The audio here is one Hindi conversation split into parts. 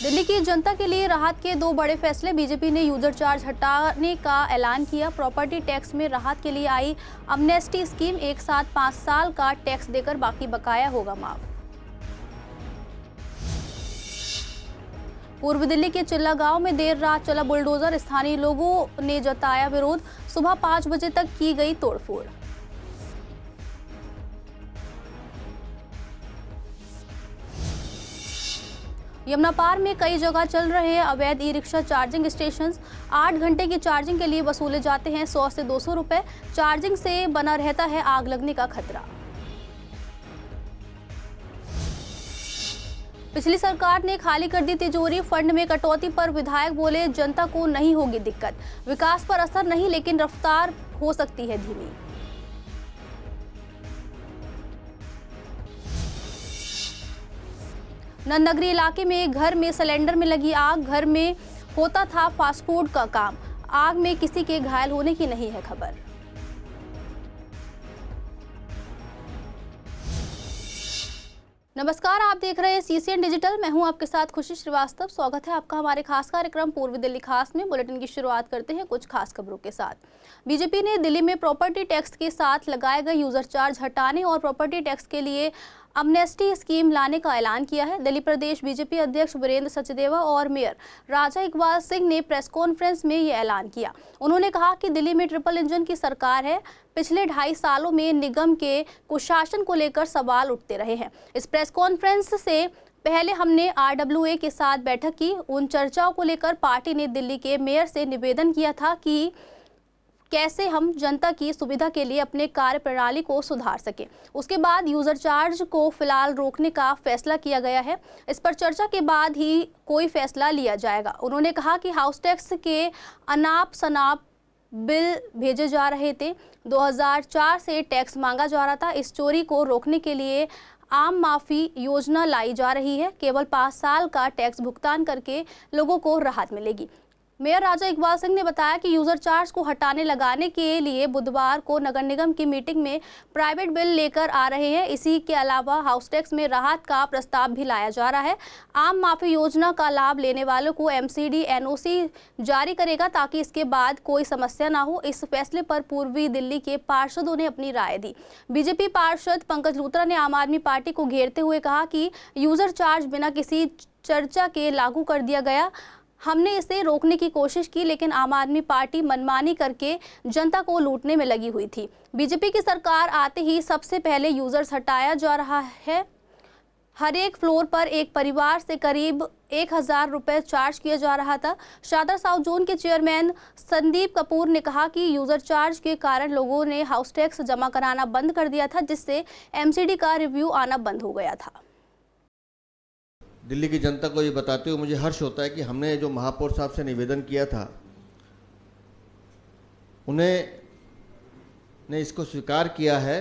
दिल्ली की जनता के लिए राहत के दो बड़े फैसले। बीजेपी ने यूजर चार्ज हटाने का ऐलान किया। प्रॉपर्टी टैक्स में राहत के लिए आई अमनेस्टी स्कीम, एक साथ 5 साल का टैक्स देकर बाकी बकाया होगा माफ। पूर्व दिल्ली के चिल्ला गांव में देर रात चला बुलडोजर, स्थानीय लोगों ने जताया विरोध। सुबह 5 बजे तक की गई तोड़फोड़। यमुना पार में कई जगह चल रहे हैं अवैध ई रिक्शा चार्जिंग स्टेशन। 8 घंटे की चार्जिंग के लिए वसूले जाते हैं 100 से 200 रुपए। चार्जिंग से बना रहता है आग लगने का खतरा। पिछली सरकार ने खाली कर दी तिजोरी, फंड में कटौती पर विधायक बोले जनता को नहीं होगी दिक्कत। विकास पर असर नहीं, लेकिन रफ्तार हो सकती है धीमी। नंदनगरी इलाके में एक घर में सिलेंडर में लगी आग। घर में होता था फास्ट फूड का काम। आग में किसी के घायल होने की नहीं है खबर। नमस्कार, आप देख रहे हैं CCN डिजिटल। मैं हूं आपके साथ खुशी श्रीवास्तव। स्वागत है आपका हमारे खास कार्यक्रम पूर्वी दिल्ली खास में। बुलेटिन की शुरुआत करते हैं कुछ खास खबरों के साथ। बीजेपी ने दिल्ली में प्रॉपर्टी टैक्स के साथ लगाए गए यूजर चार्ज हटाने और प्रॉपर्टी टैक्स के लिए अमनेस्टी स्कीम लाने का ऐलान किया है। दिल्ली प्रदेश बीजेपी अध्यक्ष वीरेंद्र सचदेवा और मेयर राजा इकबाल सिंह ने प्रेस कॉन्फ्रेंस में ये ऐलान किया। उन्होंने कहा कि दिल्ली में ट्रिपल इंजन की सरकार है। पिछले 2.5 सालों में निगम के कुशासन को लेकर सवाल उठते रहे हैं। इस प्रेस कॉन्फ्रेंस से पहले हमने RWA के साथ बैठक की। उन चर्चाओं को लेकर पार्टी ने दिल्ली के मेयर से निवेदन किया था कि कैसे हम जनता की सुविधा के लिए अपने कार्य प्रणाली को सुधार सकें। उसके बाद यूजर चार्ज को फिलहाल रोकने का फैसला किया गया है। इस पर चर्चा के बाद ही कोई फैसला लिया जाएगा। उन्होंने कहा कि हाउस टैक्स के अनाप शनाप बिल भेजे जा रहे थे। 2004 से टैक्स मांगा जा रहा था। इस चोरी को रोकने के लिए आम माफी योजना लाई जा रही है। केवल 5 साल का टैक्स भुगतान करके लोगों को राहत मिलेगी। मेयर राजा इकबाल सिंह ने बताया कि यूजर चार्ज को हटाने लगाने के लिए बुधवार को नगर निगम की मीटिंग में प्राइवेट बिल लेकर आ रहे हैं। इसी के अलावा हाउस टैक्स में राहत का प्रस्ताव भी लाया जा रहा है। आम माफी योजना का लाभ लेने वालों को MCD NOC जारी करेगा ताकि इसके बाद कोई समस्या ना हो। इस फैसले पर पूर्वी दिल्ली के पार्षदों ने अपनी राय दी। बीजेपी पार्षद पंकज लूथरा ने आम आदमी पार्टी को घेरते हुए कहा कि यूजर चार्ज बिना किसी चर्चा के लागू कर दिया गया। हमने इसे रोकने की कोशिश की, लेकिन आम आदमी पार्टी मनमानी करके जनता को लूटने में लगी हुई थी। बीजेपी की सरकार आते ही सबसे पहले यूजर्स हटाया जा रहा है। हर एक फ्लोर पर एक परिवार से करीब 1000 रुपए चार्ज किया जा रहा था। शादर साउथ जोन के चेयरमैन संदीप कपूर ने कहा कि यूजर चार्ज के कारण लोगों ने हाउस टैक्स जमा कराना बंद कर दिया था, जिससे MCD का रिव्यू आना बंद हो गया था। दिल्ली की जनता को ये बताते हुए मुझे हर्ष होता है कि हमने जो महापौर साहब से निवेदन किया था, उन्हें ने इसको स्वीकार किया है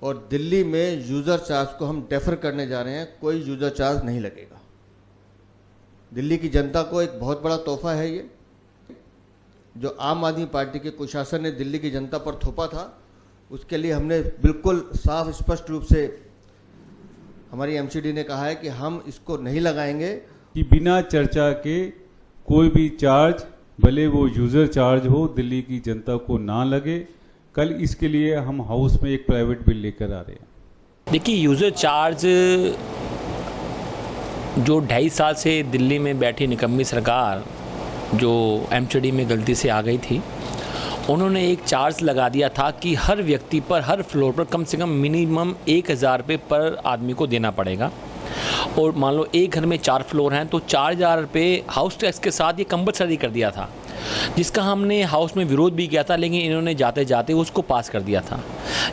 और दिल्ली में यूज़र चार्ज को हम डेफर करने जा रहे हैं। कोई यूज़र चार्ज नहीं लगेगा। दिल्ली की जनता को एक बहुत बड़ा तोहफा है ये, जो आम आदमी पार्टी के कुशासन ने दिल्ली की जनता पर थोपा था। उसके लिए हमने बिल्कुल साफ स्पष्ट रूप से हमारी MCD ने कहा है कि हम इसको नहीं लगाएंगे कि बिना चर्चा के कोई भी चार्ज, भले वो यूज़र चार्ज हो, दिल्ली की जनता को ना लगे। कल इसके लिए हम हाउस में एक प्राइवेट बिल लेकर आ रहे हैं। देखिए, यूज़र चार्ज जो 2.5 साल से दिल्ली में बैठी निकम्मी सरकार जो MCD में गलती से आ गई थी, उन्होंने एक चार्ज लगा दिया था कि हर व्यक्ति पर, हर फ्लोर पर कम से कम मिनिमम 1000 रुपये पर आदमी को देना पड़ेगा। और मान लो एक घर में 4 फ्लोर हैं तो 4000 रुपये हाउस टैक्स के साथ ये कंपलसरी कर दिया था, जिसका हमने हाउस में विरोध भी किया था, लेकिन इन्होंने जाते जाते उसको पास कर दिया था।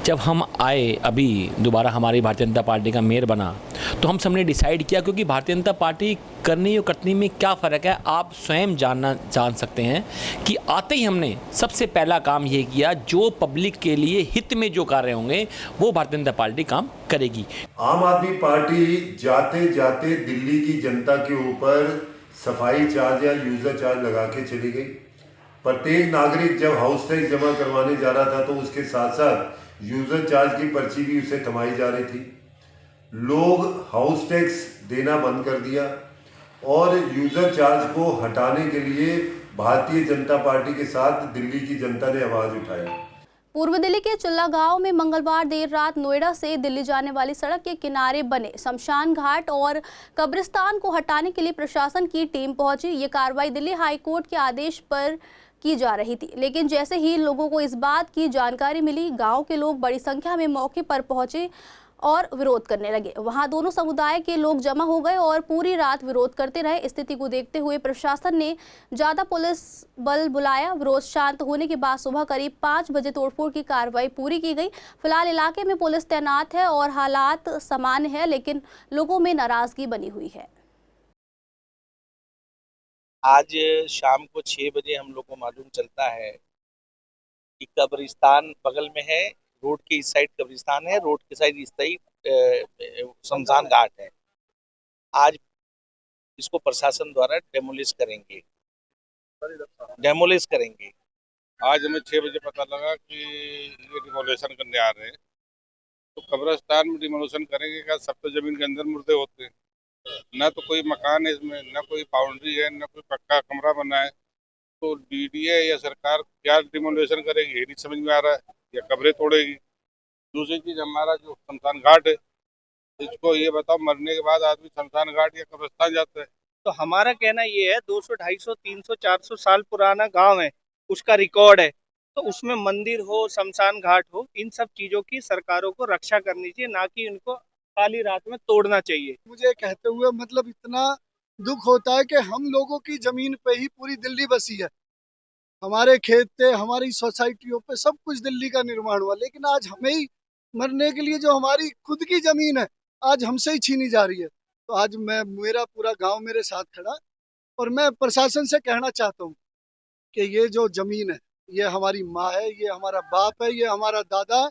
जब हम आए, अभी दोबारा हमारी भारतीय जनता पार्टी का मेयर बना, तो हम सबने डिसाइड किया, क्योंकि भारतीय जनता पार्टी करनी और कटनी में क्या फ़र्क है आप स्वयं जान सकते हैं, कि आते ही हमने सबसे पहला काम ये किया, जो पब्लिक के लिए हित में जो कार्य होंगे वो भारतीय जनता पार्टी काम करेगी। आम आदमी पार्टी जाते जाते दिल्ली की जनता के ऊपर सफाई चार्ज या यूजर चार्ज लगा के चली गई। प्रत्येक नागरिक जब हाउस टैक्स जमा करवाने जा रहा था तो उसके साथ साथ यूजर चार्ज की पर्ची भी उसे थमाई जा रही थी। लोग हाउस टैक्स देना बंद कर दिया। और यूज़र चार्ज को हटाने के लिए भारतीय जनता पार्टी के साथ दिल्ली की जनता ने आवाज़ उठाई। पूर्व दिल्ली के चिल्ला गांव में मंगलवार देर रात नोएडा से दिल्ली जाने वाली सड़क के किनारे बने शमशान घाट और कब्रिस्तान को हटाने के लिए प्रशासन की टीम पहुंची। ये कार्रवाई दिल्ली हाई कोर्ट के आदेश पर की जा रही थी, लेकिन जैसे ही लोगों को इस बात की जानकारी मिली, गांव के लोग बड़ी संख्या में मौके पर पहुंचे और विरोध करने लगे। वहां दोनों समुदाय के लोग जमा हो गए और पूरी रात विरोध करते रहे। स्थिति को देखते हुए प्रशासन ने ज्यादा पुलिस बल बुलाया। विरोध शांत होने के बाद सुबह करीब 5 बजे तोड़फोड़ की कार्रवाई पूरी की गई। फिलहाल इलाके में पुलिस तैनात है और हालात सामान्य है, लेकिन लोगों में नाराजगी बनी हुई है। आज शाम को 6 बजे हम लोग को मालूम चलता है कि कब्रिस्तान बगल में है, रोड के इस साइड कब्रिस्तान है, रोड के साइड इस साइड शमशान घाट है। आज इसको प्रशासन द्वारा डेमोलिश करेंगे। आज हमें 6 बजे पता लगा कि ये डिमोलेशन करने आ रहे हैं। तो कब्रिस्तान में डिमोलेशन करेंगे क्या? सब तो जमीन के अंदर मुर्दे होते हैं, न तो कोई मकान है इसमें, न कोई बाउंड्री है, न कोई पक्का कमरा बना है। तो डीडीए या सरकार क्या डिमोलेशन करेगी ये नहीं समझ में आ रहा है, या कब्रें तोड़ेगी। दूसरी चीज, हमारा जो शमशान घाट है, इसको ये बताओ, मरने के बाद आदमी शमशान घाट या कब्रिस्तान जाता है? तो हमारा कहना ये है, 200, 250, 300, 400 साल पुराना गांव है, उसका रिकॉर्ड है, तो उसमें मंदिर हो, शमशान घाट हो, इन सब चीजों की सरकारों को रक्षा करनी चाहिए, ना कि इनको खाली रात में तोड़ना चाहिए। मुझे कहते हुए मतलब इतना दुख होता है कि हम लोगों की जमीन पे ही पूरी दिल्ली बसी है। हमारे खेत पे, हमारी सोसाइटियों पे सब कुछ दिल्ली का निर्माण हुआ, लेकिन आज हमें ही मरने के लिए जो हमारी खुद की जमीन है आज हमसे ही छीनी जा रही है। तो आज मेरा पूरा गांव मेरे साथ खड़ा, और मैं प्रशासन से कहना चाहता हूँ कि ये जो जमीन है ये हमारी माँ है, ये हमारा बाप है, ये हमारा दादा है,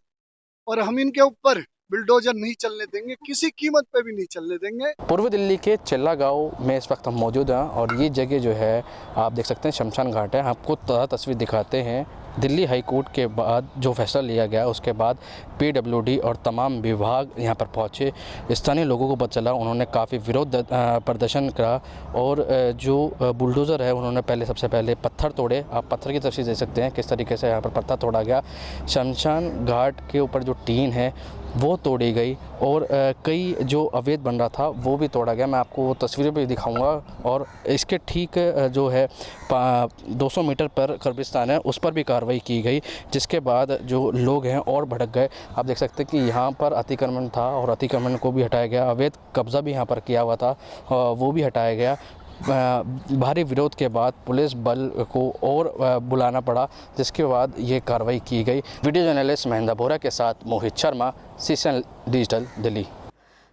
और हम इनके ऊपर बुलडोजर नहीं चलने देंगे, किसी कीमत पे भी नहीं चलने देंगे। पूर्व दिल्ली के चिल्ला गांव में इस वक्त हम मौजूद हैं और ये जगह जो है आप देख सकते हैं शमशान घाट है। आपको तस्वीर दिखाते हैं। दिल्ली हाई कोर्ट के बाद जो फैसला लिया गया उसके बाद पीडब्ल्यूडी और तमाम विभाग यहाँ पर पहुँचे। स्थानीय लोगों को पता चला, उन्होंने काफ़ी विरोध प्रदर्शन करा और जो बुलडोज़र है उन्होंने सबसे पहले पत्थर तोड़े। आप पत्थर की तस्वीर देख सकते हैं किस तरीके से यहाँ पर पत्थर तोड़ा गया। शमशान घाट के ऊपर जो टीन है वो तोड़ी गई और कई जो अवैध बन रहा था वो भी तोड़ा गया। मैं आपको वो तस्वीरें भी दिखाऊंगा। और इसके ठीक जो है 200 मीटर पर कब्रिस्तान है, उस पर भी कार्रवाई की गई, जिसके बाद जो लोग हैं और भड़क गए। आप देख सकते हैं कि यहाँ पर अतिक्रमण था और अतिक्रमण को भी हटाया गया। अवैध कब्जा भी यहाँ पर किया हुआ था, वो भी हटाया गया। भारी विरोध के बाद पुलिस बल को और बुलाना पड़ा, जिसके बाद ये कार्रवाई की गई। वीडियो जर्नलिस्ट महेंद्र बोरा के साथ मोहित शर्मा, सीसीएन डिजिटल, दिल्ली।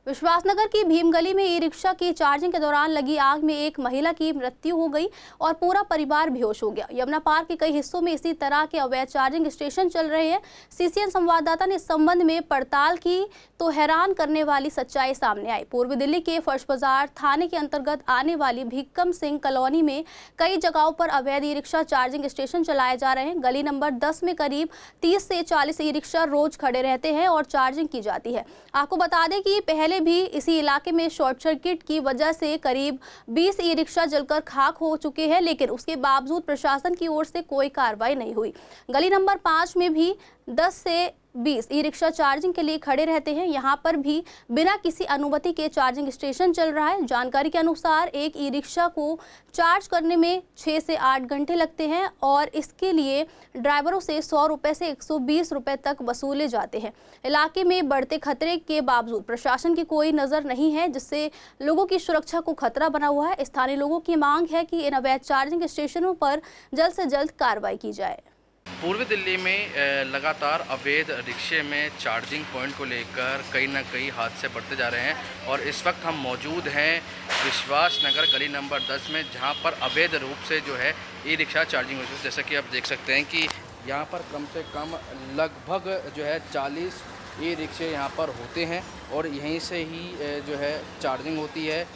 विश्वासनगर की भीमगली में ई रिक्शा की चार्जिंग के दौरान लगी आग में एक महिला की मृत्यु हो गई और पूरा परिवार बेहोश हो गया। यमुना पार्क के कई हिस्सों में इसी तरह के अवैध चार्जिंग स्टेशन चल रहे हैं। सीसीएन संवाददाता ने इस संबंध में पड़ताल की तो हैरान करने वाली सच्चाई सामने आई। पूर्व दिल्ली के फर्श बाजार थाने के अंतर्गत आने वाली भीकम सिंह कॉलोनी में कई जगहों पर अवैध ई रिक्शा चार्जिंग स्टेशन चलाए जा रहे हैं। गली नंबर 10 में करीब 30 से 40 ई रिक्शा रोज खड़े रहते हैं और चार्जिंग की जाती है। आपको बता दें कि पहले भी इसी इलाके में शॉर्ट सर्किट की वजह से करीब 20 ई रिक्शा जलकर खाक हो चुके हैं, लेकिन उसके बावजूद प्रशासन की ओर से कोई कार्रवाई नहीं हुई। गली नंबर 5 में भी 10 से 20 ई रिक्शा चार्जिंग के लिए खड़े रहते हैं। यहाँ पर भी बिना किसी अनुमति के चार्जिंग स्टेशन चल रहा है। जानकारी के अनुसार एक ई रिक्शा को चार्ज करने में 6 से 8 घंटे लगते हैं और इसके लिए ड्राइवरों से 100 रुपये से 120 रुपये तक वसूले जाते हैं। इलाके में बढ़ते खतरे के बावजूद प्रशासन की कोई नज़र नहीं है, जिससे लोगों की सुरक्षा को खतरा बना हुआ है। स्थानीय लोगों की मांग है कि इन अवैध चार्जिंग स्टेशनों पर जल्द से जल्द कार्रवाई की जाए। पूर्व दिल्ली में लगातार अवैध रिक्शे में चार्जिंग पॉइंट को लेकर कहीं ना कहीं हादसे बढ़ते जा रहे हैं और इस वक्त हम मौजूद हैं विश्वास नगर गली नंबर 10 में, जहां पर अवैध रूप से जो है ई रिक्शा चार्जिंग होती है। जैसा कि आप देख सकते हैं कि यहां पर कम से कम लगभग जो है 40 ई रिक्शे यहाँ पर होते हैं और यहीं से ही जो है चार्जिंग होती है।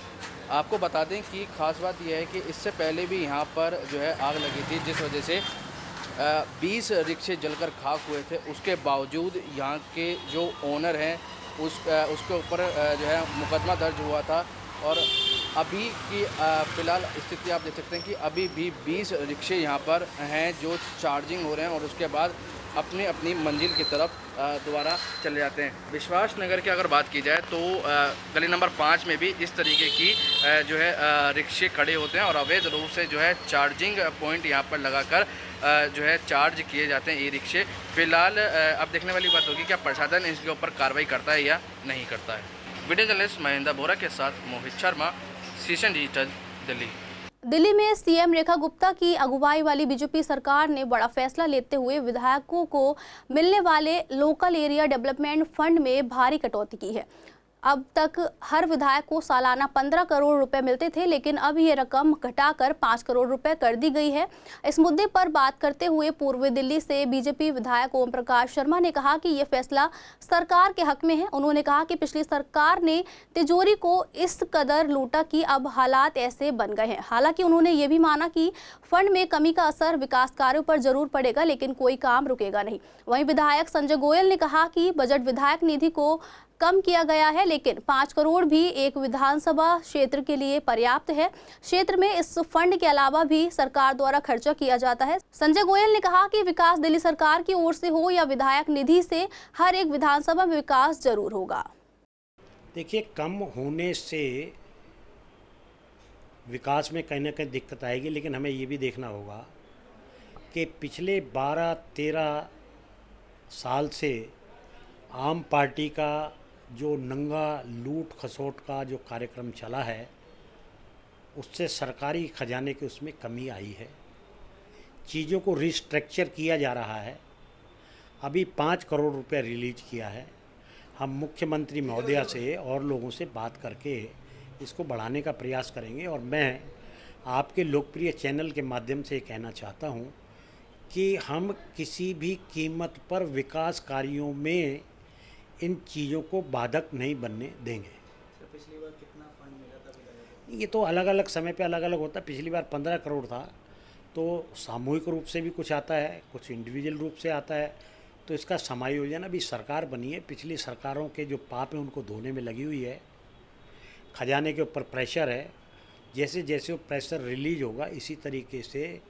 आपको बता दें कि ख़ास बात यह है कि इससे पहले भी यहाँ पर जो है आग लगी थी, जिस वजह से 20 रिक्शे जलकर खाक हुए थे। उसके बावजूद यहाँ के जो ओनर हैं उसके ऊपर जो है मुकदमा दर्ज हुआ था और अभी की फ़िलहाल स्थिति आप देख सकते हैं कि अभी भी 20 रिक्शे यहाँ पर हैं जो चार्जिंग हो रहे हैं और उसके बाद अपनी अपनी मंजिल की तरफ दोबारा चले जाते हैं। विश्वास नगर की अगर बात की जाए तो गली नंबर 5 में भी इस तरीके की जो है रिक्शे खड़े होते हैं और अवैध रूप से जो है चार्जिंग पॉइंट यहाँ पर लगाकर जो है चार्ज किए जाते हैं ई रिक्शे। फ़िलहाल अब देखने वाली बात होगी क्या प्रशासन इसके ऊपर कार्रवाई करता है या नहीं करता है। वीडियो जर्नलिस्ट महेंद्र बोरा के साथ मोहित शर्मा, सीशन डिजिटल, दिल्ली। दिल्ली में सीएम रेखा गुप्ता की अगुवाई वाली बीजेपी सरकार ने बड़ा फैसला लेते हुए विधायकों को मिलने वाले लोकल एरिया डेवलपमेंट फंड में भारी कटौती की है। अब तक हर विधायक को सालाना 15 करोड़ रुपए मिलते थे, लेकिन अब ये रकम घटाकर 5 करोड़ रुपए कर दी गई है। इस मुद्दे पर बात करते हुए पूर्व दिल्ली से बीजेपी विधायक ओम प्रकाश शर्मा ने कहा कि ये फैसला सरकार के हक में है। उन्होंने कहा कि पिछली सरकार ने तिजोरी को इस कदर लूटा कि अब हालात ऐसे बन गए हैं। हालांकि उन्होंने ये भी माना कि फंड में कमी का असर विकास कार्यों पर जरूर पड़ेगा, लेकिन कोई काम रुकेगा नहीं। वहीं विधायक संजय गोयल ने कहा कि बजट विधायक निधि को कम किया गया है, लेकिन 5 करोड़ भी एक विधानसभा क्षेत्र के लिए पर्याप्त है। क्षेत्र में इस फंड के अलावा भी सरकार द्वारा खर्चा किया जाता है। संजय गोयल ने कहा कि विकास दिल्ली सरकार की ओर से हो या विधायक निधि से, हर एक विधानसभा में विकास जरूर होगा। देखिए, कम होने से विकास में कहीं ना कहीं दिक्कत आएगी, लेकिन हमें ये भी देखना होगा कि पिछले 12-13 साल से आम पार्टी का जो नंगा लूट खसोट का जो कार्यक्रम चला है, उससे सरकारी खजाने के उसमें कमी आई है। चीज़ों को रिस्ट्रक्चर किया जा रहा है। अभी 5 करोड़ रुपए रिलीज किया है। हम मुख्यमंत्री महोदया से और लोगों से बात करके इसको बढ़ाने का प्रयास करेंगे। और मैं आपके लोकप्रिय चैनल के माध्यम से कहना चाहता हूं कि हम किसी भी कीमत पर विकास कार्यों में इन चीज़ों को बाधक नहीं बनने देंगे। पिछली बार कितना फंड मिला था? ये तो अलग अलग समय पे अलग अलग होता है। पिछली बार 15 करोड़ था, तो सामूहिक रूप से भी कुछ आता है, कुछ इंडिविजुअल रूप से आता है। तो इसका समायोजन, अभी सरकार बनी है, पिछली सरकारों के जो पाप हैं उनको धोने में लगी हुई है। खजाने के ऊपर प्रेशर है। जैसे जैसे वो प्रेशर रिलीज होगा, इसी तरीके से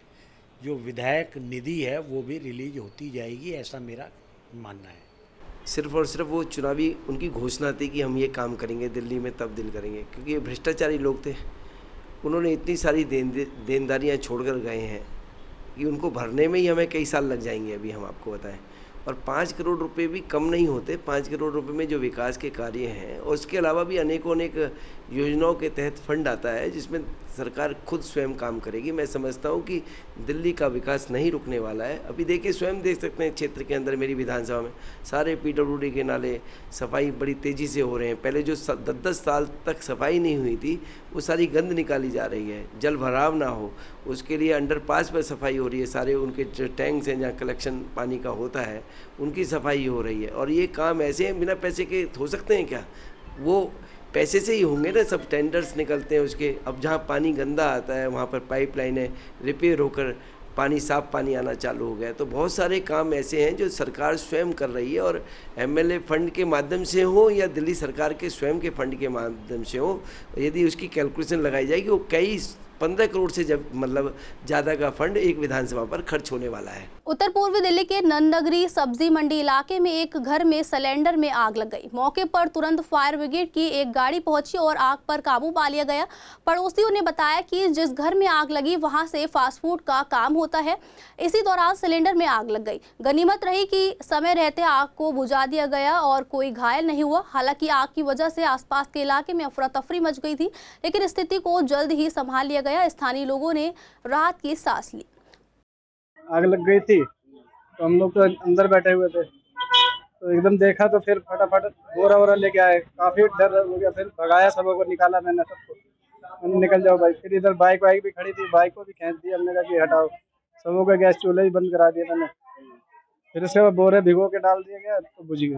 जो विधायक निधि है वो भी रिलीज होती जाएगी, ऐसा मेरा मानना है। सिर्फ और सिर्फ वो चुनावी उनकी घोषणा थी कि हम ये काम करेंगे दिल्ली में, तब्दील करेंगे, क्योंकि ये भ्रष्टाचारी लोग थे। उन्होंने इतनी सारी देनदारियाँ छोड़कर गए हैं कि उनको भरने में ही हमें कई साल लग जाएंगे, अभी हम आपको बताएं। और 5 करोड़ रुपए भी कम नहीं होते। 5 करोड़ रुपए में जो विकास के कार्य हैं, और उसके अलावा भी अनेक योजनाओं के तहत फंड आता है, जिसमें सरकार खुद स्वयं काम करेगी। मैं समझता हूं कि दिल्ली का विकास नहीं रुकने वाला है। अभी देखिए, स्वयं देख सकते हैं क्षेत्र के अंदर, मेरी विधानसभा में सारे PWD के नाले सफाई बड़ी तेज़ी से हो रहे हैं। पहले जो 10-10 साल तक सफाई नहीं हुई थी, वो सारी गंद निकाली जा रही है। जल भराव ना हो उसके लिए अंडरपास पर सफाई हो रही है। सारे उनके जो टैंक्स हैं जहाँ कलेक्शन पानी का होता है, उनकी सफाई हो रही है। और ये काम ऐसे हैं, बिना पैसे के हो सकते हैं क्या? वो पैसे से ही होंगे ना, सब टेंडर्स निकलते हैं उसके। अब जहाँ पानी गंदा आता है वहाँ पर पाइपलाइनें रिपेयर होकर पानी, साफ पानी आना चालू हो गया। तो बहुत सारे काम ऐसे हैं जो सरकार स्वयं कर रही है, और MLA फंड के माध्यम से हो या दिल्ली सरकार के स्वयं के फंड के माध्यम से हो, यदि उसकी कैलकुलेशन लगाई जाएगी, वो कई 15 करोड़ से जब मतलब ज़्यादा का फंड एक विधानसभा पर खर्च होने वाला है। उत्तर पूर्वी दिल्ली के नंदनगरी सब्जी मंडी इलाके में एक घर में सिलेंडर में आग लग गई। मौके पर तुरंत फायर ब्रिगेड की एक गाड़ी पहुंची और आग पर काबू पा लिया गया। पड़ोसियों ने बताया कि जिस घर में आग लगी वहां से फास्ट फूड का काम होता है। इसी दौरान सिलेंडर में आग लग गई। गनीमत रही कि समय रहते आग को बुझा दिया गया और कोई घायल नहीं हुआ। हालांकि आग की वजह से आसपास के इलाके में अफरा तफरी मच गई थी, लेकिन स्थिति को जल्द ही संभाल लिया गया। स्थानीय लोगों ने राहत की सांस ली। आग लग गई थी तो हम लोग तो अंदर बैठे हुए थे, तो एकदम देखा तो फिर फटाफट बोरा वोरा लेके आए। काफी डर हो गया, फिर भगाया, सबों को निकाला मैंने, सबको निकल जाओ भाई। फिर इधर बाइक वाइक भी खड़ी थी, बाइक को भी खींच दिया। हमने कहा कि हटाओ, सबों का गैस चूल्हा ही बंद करा दिया मैंने। फिर उसके बाद बोरे भिगो के डाल दिया गया तो बुझ गई।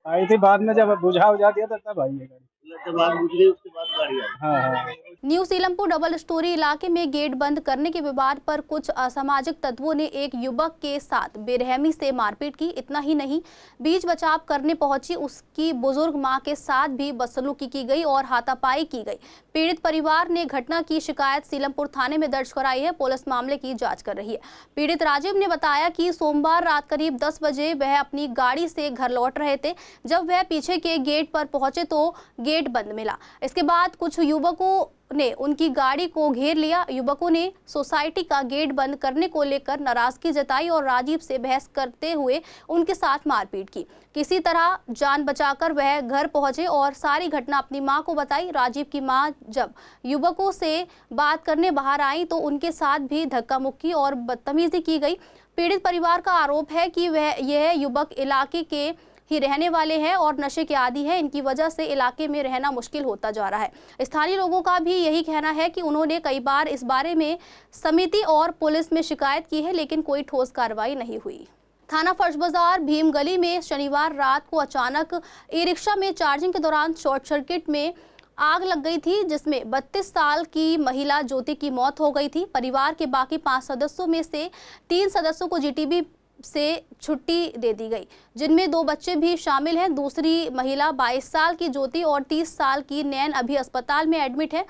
आई थी बाद में, जब बुझा दिया था तब आई है गाड़ी। जब आग बुझ गई उसके बाद गाड़ी आई। हाँ। न्यू सीलमपुर डबल स्टोरी इलाके में गेट बंद करने के विवाद पर कुछ असामाजिक तत्वों ने एक युवक के साथ बेरहमी से मारपीट की। इतना ही नहीं, बीच बचाव करने पहुंची उसकी बुजुर्ग मां के साथ भी बदसलूकी की गई और हाथापाई की गई। पीड़ित परिवार ने घटना की शिकायत सीलमपुर थाने में दर्ज कराई है। पुलिस मामले की जांच कर रही है। पीड़ित राजीव ने बताया कि सोमवार रात करीब 10 बजे वह अपनी गाड़ी से घर लौट रहे थे। जब वह पीछे के गेट पर पहुंचे तो गेट बंद मिला। इसके बाद कुछ युवकों ने उनकी गाड़ी को घेर लिया। युवकों ने सोसाइटी का गेट बंद करने को लेकर नाराजगी जताई और राजीव से बहस करते हुए उनके साथ मारपीट की। किसी तरह जान बचाकर वह घर पहुंचे और सारी घटना अपनी मां को बताई। राजीव की मां जब युवकों से बात करने बाहर आई तो उनके साथ भी धक्का मुक्की और बदतमीजी की गई। पीड़ित परिवार का आरोप है कि यह युवक इलाके के ही रहने वाले हैं और नशे के आदी हैं। इनकी वजह से इलाके में रहना मुश्किल होता जा रहा है। स्थानीय लोगों का भी यही कहना है कि उन्होंने कई बार इस बारे में समिति और पुलिस में शिकायत की है, लेकिन कोई ठोस कार्रवाई नहीं हुई। थाना फर्श बाजार भीम गली में शनिवार रात को अचानक ई रिक्शा में चार्जिंग के दौरान शॉर्ट सर्किट में आग लग गई थी, जिसमें 32 साल की महिला ज्योति की मौत हो गई थी। परिवार के बाकी 5 सदस्यों में से 3 सदस्यों को जीटीबी से छुट्टी दे दी गई, जिनमें 2 बच्चे भी शामिल हैं। दूसरी महिला 22 साल की ज्योति और 30 साल की नैन अभी अस्पताल में एडमिट है।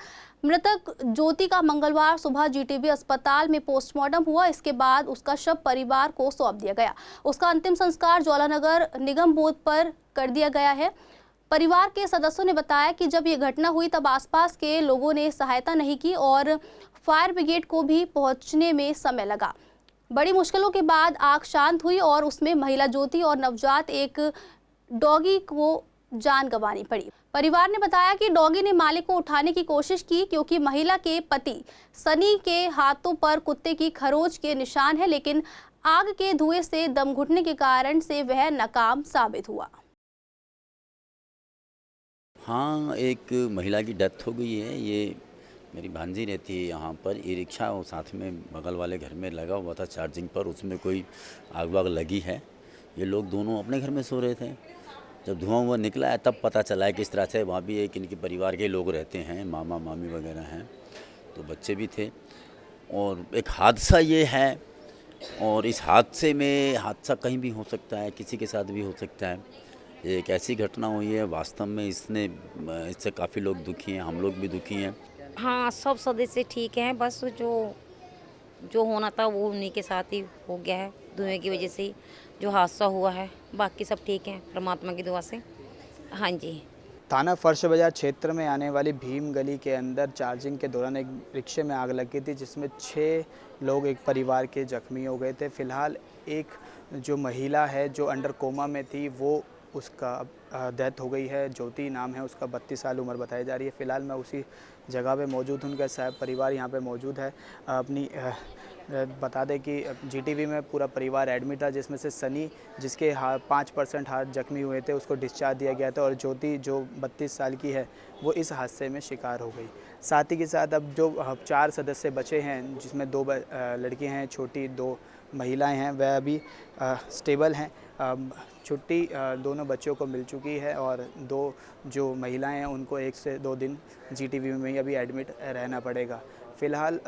मृतक ज्योति का मंगलवार सुबह जीटीबी अस्पताल में पोस्टमार्टम हुआ। इसके बाद उसका शव परिवार को सौंप दिया गया। उसका अंतिम संस्कार ज्वालानगर निगम बोध पर कर दिया गया है। परिवार के सदस्यों ने बताया कि जब ये घटना हुई तब आसपास के लोगों ने सहायता नहीं की और फायर ब्रिगेड को भी पहुंचने में समय लगा। बड़ी मुश्किलों के बाद आग शांत हुई और उसमें महिला ज्योति और नवजात एक डॉगी को जान गंवानी पड़ी। परिवार ने बताया कि डॉगी ने मालिक को उठाने की कोशिश की क्योंकि महिला के पति सनी के हाथों पर कुत्ते की खरोच के निशान है, लेकिन आग के धुएं से दम घुटने के कारण से वह नाकाम साबित हुआ। हाँ, एक महिला की डेथ हो गई है। ये मेरी भांजी रहती है यहाँ पर। ई रिक्शा और साथ में बगल वाले घर में लगा हुआ था चार्जिंग पर, उसमें कोई आग वाग लगी है। ये लोग दोनों अपने घर में सो रहे थे। जब धुआं हुआ निकला है तब पता चला है किस तरह से। वहाँ भी एक इनके परिवार के लोग रहते हैं, मामा मामी वगैरह हैं, तो बच्चे भी थे। और एक हादसा ये है, और इस हादसे में हादसा कहीं भी हो सकता है, किसी के साथ भी हो सकता है। ये एक ऐसी घटना हुई है, वास्तव में इससे काफ़ी लोग दुखी हैं, हम लोग भी दुखी हैं। हाँ, सब सदस्य ठीक हैं, बस जो होना था वो उन्हीं के साथ ही हो गया है। धुएं की वजह से जो हादसा हुआ है, बाकी सब ठीक हैं परमात्मा की दुआ से। हाँ जी। थाना फर्श बाजार क्षेत्र में आने वाली भीम गली के अंदर चार्जिंग के दौरान एक रिक्शे में आग लग गई थी, जिसमें 6 लोग एक परिवार के जख्मी हो गए थे। फिलहाल एक जो महिला है जो अंडर कोमा में थी, वो उसका डेथ हो गई है। ज्योति नाम है उसका, 32 साल उम्र बताई जा रही है। फ़िलहाल मैं उसी जगह पे मौजूद हूँ, उनका साहब परिवार यहाँ पे मौजूद है। अपनी बता दें कि जीटीबी में पूरा परिवार एडमिट था, जिसमें से सनी जिसके 5% हाथ जख्मी हुए थे उसको डिस्चार्ज दिया गया था, और ज्योति जो 32 साल की है वो इस हादसे में शिकार हो गई। साथ ही के साथ अब जो 4 सदस्य बचे हैं, जिसमें 2 लड़कियाँ हैं छोटी, 2 महिलाएं हैं, वह अभी स्टेबल हैं। छुट्टी दोनों बच्चों को मिल चुकी है, और 2 जो महिलाएं हैं उनको 1 से 2 दिन जीटीबी में ही अभी एडमिट रहना पड़ेगा। फ़िलहाल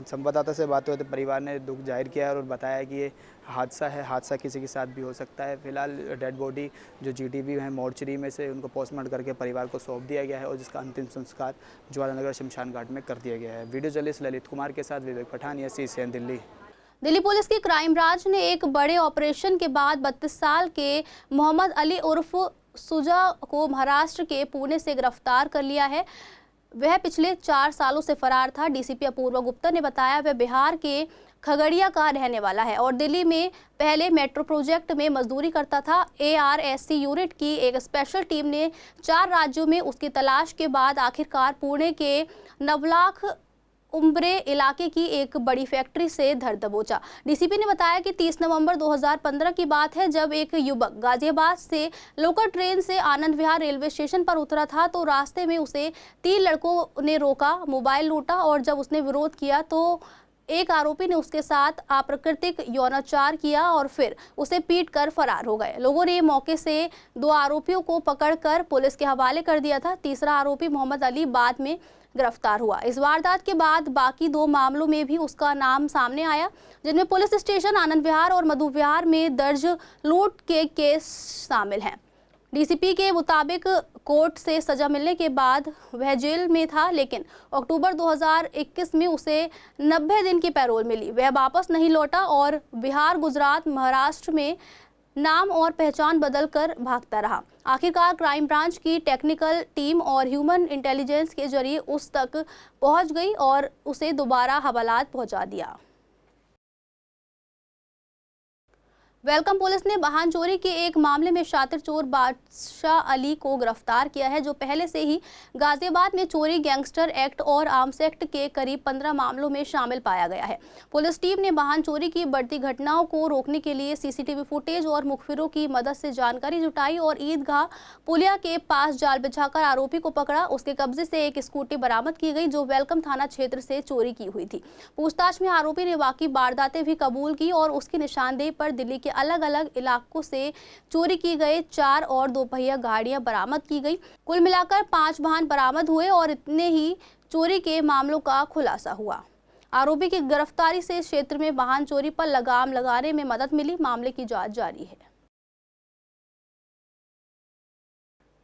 संवाददाता से बात हुई तो परिवार ने दुख जाहिर किया है और बताया कि ये हादसा है, हादसा किसी के साथ भी हो सकता है। फ़िलहाल डेड बॉडी जो जीटीबी है मोर्चरी में से उनको पोस्टमार्टम करके परिवार को सौंप दिया गया है, और जिसका अंतिम संस्कार ज्वालानगर शमशान घाट में कर दिया गया है। वीडियो जर्नलिस्ट ललित कुमार के साथ विवेक पठानिया, CCN दिल्ली। दिल्ली पुलिस की क्राइम ब्रांच ने एक बड़े ऑपरेशन के बाद 32 साल के मोहम्मद अली उर्फ सुजा को महाराष्ट्र के पुणे से गिरफ्तार कर लिया है। वह पिछले 4 सालों से फरार था। डीसीपी अपूर्वा गुप्ता ने बताया वह बिहार के खगड़िया का रहने वाला है और दिल्ली में पहले मेट्रो प्रोजेक्ट में मजदूरी करता था। ARSC यूनिट की एक स्पेशल टीम ने 4 राज्यों में उसकी तलाश के बाद आखिरकार पुणे के नवलाख उम्ब्रे इलाके की एक बड़ी फैक्ट्री से धर दबोचा। डीसीपी ने बताया कि 30 नवंबर 2015 की बात है, जब एक युवक गाजियाबाद से लोकल ट्रेन से आनंद विहार रेलवे स्टेशन पर उतरा था तो रास्ते में उसे 3 लड़कों ने रोका, मोबाइल लूटा, और जब उसने विरोध किया तो एक आरोपी ने उसके साथ अप्राकृतिक यौनाचार किया और फिर उसे पीटकर फरार हो गए। लोगों ने मौके से 2 आरोपियों को पकड़कर पुलिस के हवाले कर दिया था। तीसरा आरोपी मोहम्मद अली बाद में गिरफ्तार हुआ। इस वारदात के बाद बाकी 2 मामलों में भी उसका नाम सामने आया, जिनमें पुलिस स्टेशन आनंद विहार और मधु विहार में दर्ज लूट के केस शामिल हैं। डीसीपी के मुताबिक कोर्ट से सजा मिलने के बाद वह जेल में था, लेकिन अक्टूबर 2021 में उसे 90 दिन की पैरोल मिली। वह वापस नहीं लौटा और बिहार, गुजरात, महाराष्ट्र में नाम और पहचान बदलकर भागता रहा। आखिरकार क्राइम ब्रांच की टेक्निकल टीम और ह्यूमन इंटेलिजेंस के जरिए उस तक पहुंच गई और उसे दोबारा हवालात पहुंचा दिया। वेलकम पुलिस ने वाहन चोरी के एक मामले में शातिर चोर बादशाह अली को गिरफ्तार किया है, जो पहले से ही गाजियाबाद में चोरी, गैंगस्टर एक्ट और आर्म्स एक्ट के करीब 15 मामलों में शामिल पाया गया है। पुलिस टीम ने वाहन चोरी की बढ़ती घटनाओं को रोकने के लिए सीसीटीवी फुटेज और मुखबिरों की मदद से जानकारी जुटाई और ईदगाह पुलिया के पास जाल बिछाकर आरोपी को पकड़ा। उसके कब्जे से एक स्कूटी बरामद की गई, जो वेलकम थाना क्षेत्र से चोरी की हुई थी। पूछताछ में आरोपी ने बाकी वारदातें भी कबूल की और उसकी निशानदेही पर दिल्ली के अलग अलग इलाकों से चोरी की गए 4 और 2 पहिया गाड़ियां बरामद की गई। कुल मिलाकर 5 वाहन बरामद हुए और इतने ही चोरी के मामलों का खुलासा हुआ। आरोपी की गिरफ्तारी से क्षेत्र में वाहन चोरी पर लगाम लगाने में मदद मिली। मामले की जांच जारी है।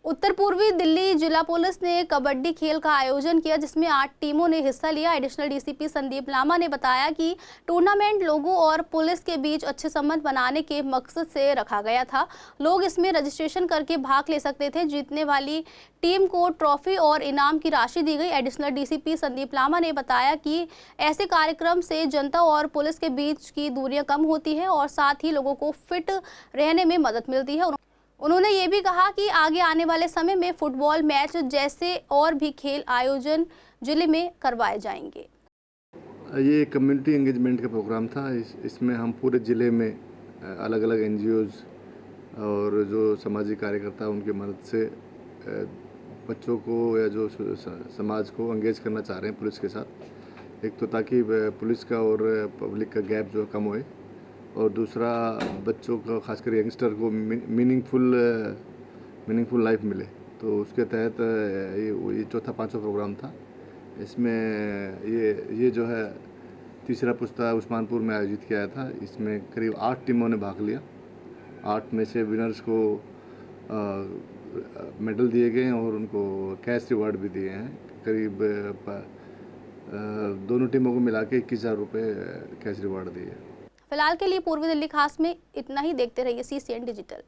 उत्तर पूर्वी दिल्ली जिला पुलिस ने कबड्डी खेल का आयोजन किया, जिसमें 8 टीमों ने हिस्सा लिया। एडिशनल डीसीपी संदीप लामा ने बताया कि टूर्नामेंट लोगों और पुलिस के बीच अच्छे संबंध बनाने के मकसद से रखा गया था। लोग इसमें रजिस्ट्रेशन करके भाग ले सकते थे। जीतने वाली टीम को ट्रॉफी और इनाम की राशि दी गई। एडिशनल डीसीपी संदीप लामा ने बताया कि ऐसे कार्यक्रम से जनता और पुलिस के बीच की दूरियां कम होती है और साथ ही लोगों को फिट रहने में मदद मिलती है। उन्होंने ये भी कहा कि आगे आने वाले समय में फुटबॉल मैच जैसे और भी खेल आयोजन जिले में करवाए जाएंगे। ये कम्युनिटी एंगेजमेंट का प्रोग्राम था। इसमें हम पूरे ज़िले में अलग अलग एनजीओज़ और जो सामाजिक कार्यकर्ता उनकी मदद से बच्चों को या जो समाज को एंगेज करना चाह रहे हैं पुलिस के साथ। एक तो ताकि पुलिस का और पब्लिक का गैप जो कम होए, और दूसरा बच्चों को खासकर यंगस्टर को मीनिंगफुल लाइफ मिले। तो उसके तहत ये चौथा 5वां प्रोग्राम था। इसमें ये जो है तीसरा पुस्ता उस्मानपुर में आयोजित किया था। इसमें करीब 8 टीमों ने भाग लिया। 8 में से विनर्स को मेडल दिए गए और उनको कैश रिवार्ड भी दिए हैं। करीब दोनों टीमों को मिला के 21,000 रुपये कैश रिवार्ड दिए। फिलहाल के लिए पूर्वी दिल्ली खास में इतना ही। देखते रहिए CCN डिजिटल।